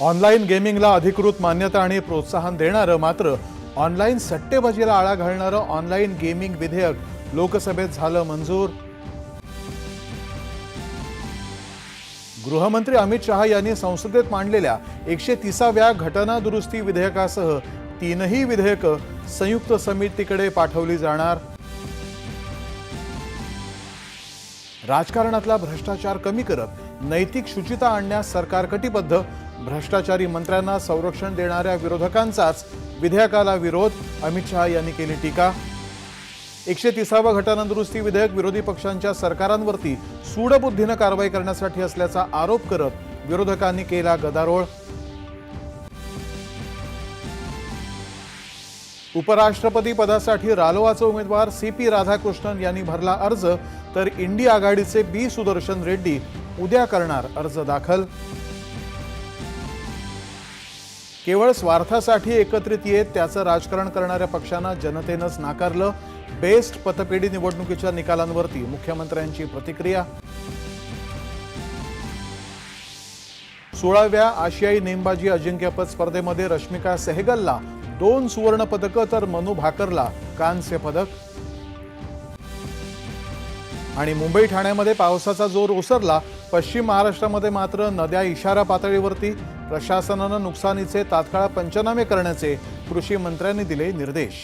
Online गेमिंगला अधिकृत मान्यता आणि प्रोत्साहन देणारं मात्र ऑनलाईन सट्टेबाजीला आळा घालणारं ऑनलाईन गेमिंग विधेयक लोकसभेत झालं मंजूर। गृहमंत्री अमित शहा यांनी संसदेत मांडलेल्या 130व्या घटना दुरुस्ती विधेयकासह तीनही विधेयकं संयुक्त समितीकडे पाठवली जाणार। राजकारणातला भ्रष्टाचार कमी करत नैतिक शुचिता आणण्यास सरकार कटिबद्ध। भ्रष्टाचारी मंत्र्यांना संरक्षण देणाऱ्या विरोधकांचाच विधेयकाला विरोध, अमित शहा यांनी केली टीका। 130वं घटना दुरुस्ती विधेयक विरोधी पक्षांच्या सरकारांवरती सूडबुद्धीने कारवाई करण्यासाठी असल्याचा आरोप करत विरोधकांनी केला गदारोळ। उपराष्ट्रपती पदासाठी रालोआचे उमेदवार CP राधाकृष्णन यांनी भरला अर्ज, तर इंडिया आघाडीचे B सुदर्शन रेड्डी उद्या करणार अर्ज दाखल। केवळ स्वार्थासाठी एकत्रित येत त्याचं राजकारण करणाऱ्या पक्षांना जनतेनंच नाकारलं। बेस्ट पतपेढी निवडणुकीच्या निकालांवरती मुख्यमंत्र्यांची प्रतिक्रिया। 16व्या आशियाई नेमबाजी अजिंक्यपद स्पर्धेमध्ये रश्मिका सहगलला 2 सुवर्ण पदकं तर मनू भाकरला कांस्य पदक। आणि मुंबई ठाण्यामध्ये पावसाचा जोर ओसरला। पश्चिम महाराष्ट्रामध्ये मात्र नद्या इशारा पातळीवरती। प्रशासनानं नुकसानीचे तात्काळ पंचनामे करण्याचे कृषी मंत्र्यांनी दिले निर्देश।